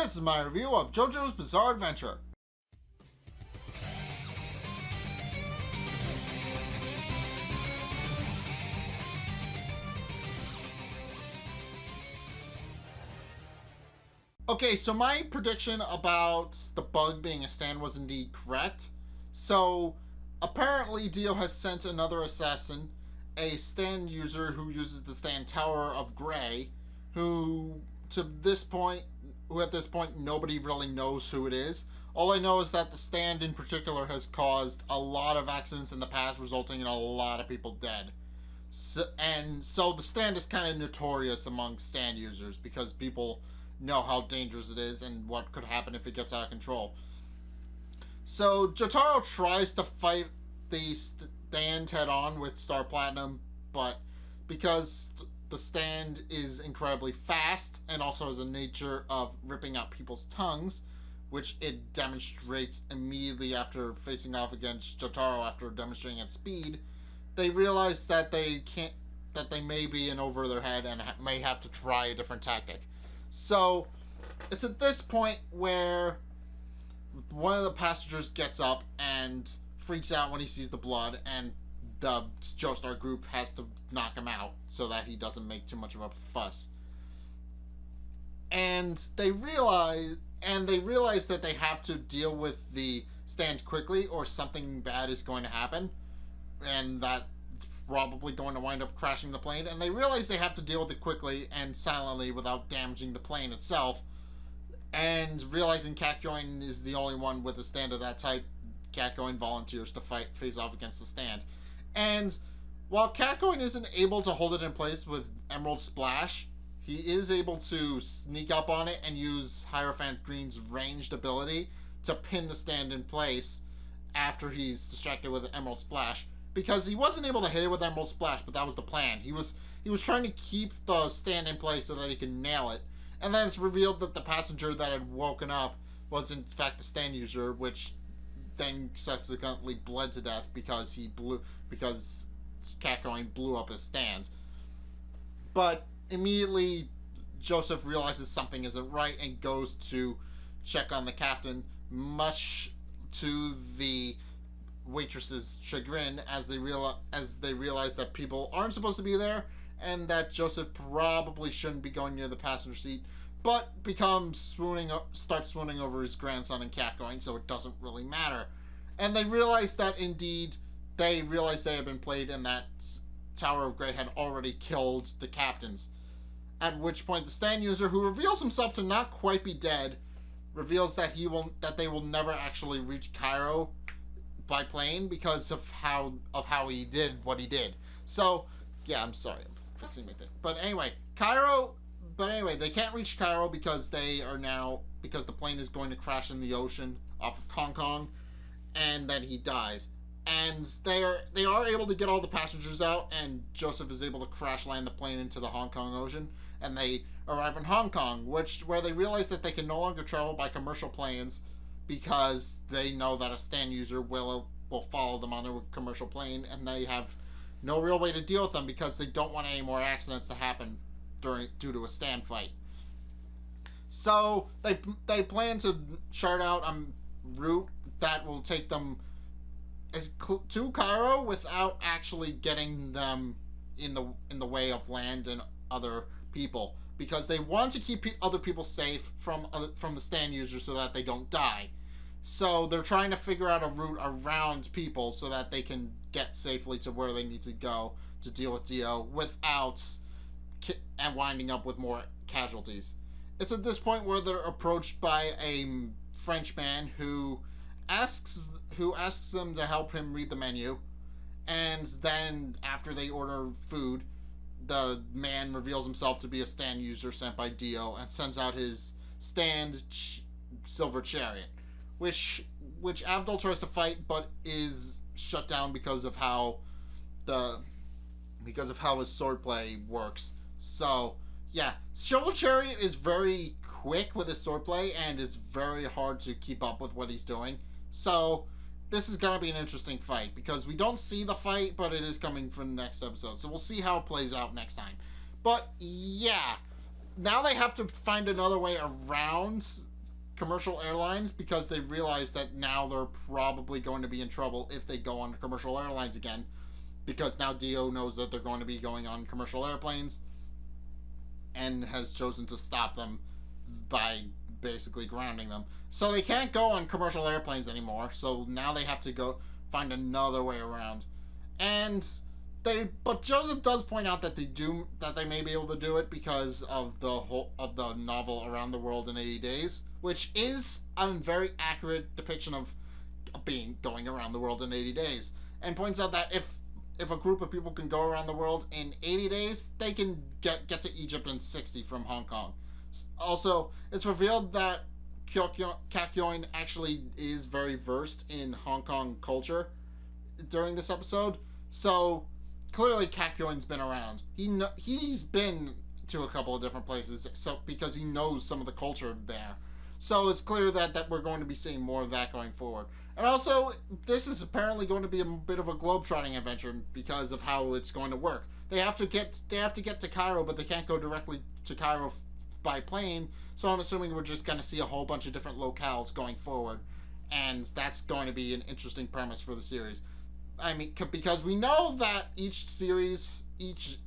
This is my review of Jojo's Bizarre Adventure. Okay, so my prediction about the bug being a stand was indeed correct. So, apparently Dio has sent another assassin, a stand user who uses the stand Tower of Grey, who at this point nobody really knows who it is. All I know is that the stand in particular has caused a lot of accidents in the past, resulting in a lot of people dead. So the stand is kind of notorious among stand users because people know how dangerous it is and what could happen if it gets out of control. So Jotaro tries to fight the stand head on with Star Platinum, but because the stand is incredibly fast and also has a nature of ripping out people's tongues, which it demonstrates immediately after facing off against Jotaro after demonstrating its speed, they realize that they may be in over their head and may have to try a different tactic. So it's at this point where one of the passengers gets up and freaks out when he sees the blood, and the Joestar group has to knock him out so that he doesn't make too much of a fuss. And they realize that they have to deal with the stand quickly or something bad is going to happen, and that it's probably going to wind up crashing the plane. And they realize they have to deal with it quickly and silently without damaging the plane itself. And realizing Catcoin is the only one with a stand of that type, Catcoin volunteers to face off against the stand. And while Catcoin isn't able to hold it in place with Emerald Splash, he is able to sneak up on it and use Hierophant Green's ranged ability to pin the stand in place after he's distracted with Emerald Splash. Because he wasn't able to hit it with Emerald Splash, but that was the plan. He was trying to keep the stand in place so that he could nail it. And then it's revealed that the passenger that had woken up was in fact the stand user, which then subsequently bled to death because Catcoin blew up his stand. But immediately Joseph realizes something isn't right and goes to check on the captain, much to the waitress's chagrin, as they realize that people aren't supposed to be there and that Joseph probably shouldn't be going near the passenger seat, but starts swooning over his grandson and Catcoin, so it doesn't really matter. And they realize that indeed they had been played and that Tower of Grey had already killed the captains. At which point the stand user, who reveals himself to not quite be dead, reveals that they will never actually reach Cairo by plane because of how he did what he did. So yeah, I'm sorry, I'm fixing my thing. But anyway, they can't reach Cairo because the plane is going to crash in the ocean off of Hong Kong, and then he dies. And they are able to get all the passengers out, and Joseph is able to crash land the plane into the Hong Kong Ocean, and they arrive in Hong Kong, where they realize that they can no longer travel by commercial planes because they know that a stand user will follow them on a commercial plane, and they have no real way to deal with them because they don't want any more accidents to happen due to a stand fight. So they plan to chart out a route that will take them to Cairo without actually getting them in the way of land and other people, because they want to keep other people safe from the stand users so that they don't die. So they're trying to figure out a route around people so that they can get safely to where they need to go to deal with Dio without and winding up with more casualties. It's at this point where they're approached by a French man who asks them to help him read the menu, and then after they order food, the man reveals himself to be a stand user sent by Dio and sends out his stand Silver Chariot, which Avdol tries to fight but is shut down because of how his swordplay works. So yeah, Silver Chariot is very quick with his swordplay, and it's very hard to keep up with what he's doing. So this is going to be an interesting fight, because we don't see the fight, but it is coming for the next episode. So we'll see how it plays out next time. But yeah, now they have to find another way around commercial airlines because they realize that now they're probably going to be in trouble if they go on commercial airlines again, because now Dio knows that they're going to be going on commercial airplanes and has chosen to stop them by basically grounding them. So they can't go on commercial airplanes anymore, so now they have to go find another way around. But Joseph does point out that they may be able to do it because of the novel Around the World in 80 Days, which is a very accurate depiction of going around the world in 80 days, and points out that if a group of people can go around the world in 80 days, they can get to Egypt in 60 from Hong Kong. Also, it's revealed that Kakyoin actually is very versed in Hong Kong culture during this episode, so clearly Kakyoin's been around. He's been to a couple of different places, so because he knows some of the culture there. So it's clear that we're going to be seeing more of that going forward. And also, this is apparently going to be a bit of a globetrotting adventure because of how it's going to work. They have to get to Cairo, but they can't go directly to Cairo by plane. So I'm assuming we're just going to see a whole bunch of different locales going forward, and that's going to be an interesting premise for the series. I mean, because we know that each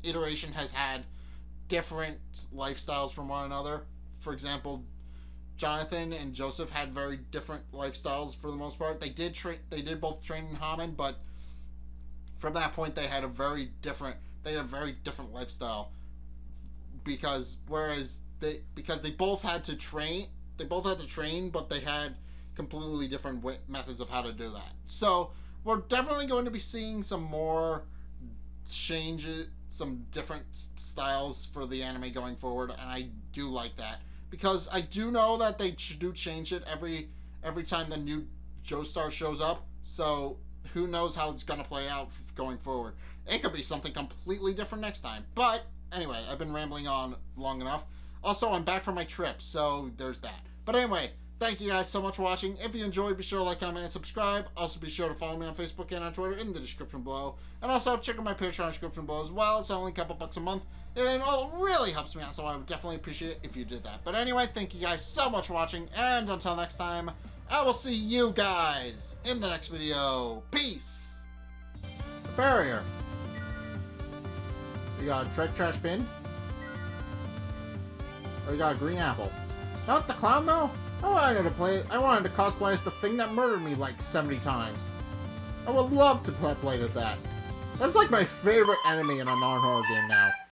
iteration has had different lifestyles from one another. For example, Jonathan and Joseph had very different lifestyles for the most part. They did both train in Hammond, but from that point they had a very different lifestyle. Because they both had to train, but they had completely different methods of how to do that. So we're definitely going to be seeing some more changes, some different styles for the anime going forward, and I do like that. Because I do know that they do change it every time the new Joestar shows up. So who knows how it's going to play out going forward. It could be something completely different next time. But anyway, I've been rambling on long enough. Also, I'm back from my trip, so there's that. But anyway, thank you guys so much for watching. If you enjoyed, be sure to like, comment, and subscribe. Also, be sure to follow me on Facebook and on Twitter in the description below. And also, check out my Patreon description below as well. It's only a couple bucks a month. And it really helps me out, so I would definitely appreciate it if you did that. But anyway, thank you guys so much for watching. And until next time, I will see you guys in the next video. Peace! Barrier. You got a trash bin. Or you got a green apple. Not the clown, though? I wanted to cosplay as the thing that murdered me like 70 times. I would love to play with that. That's like my favorite enemy in a non-horror game now.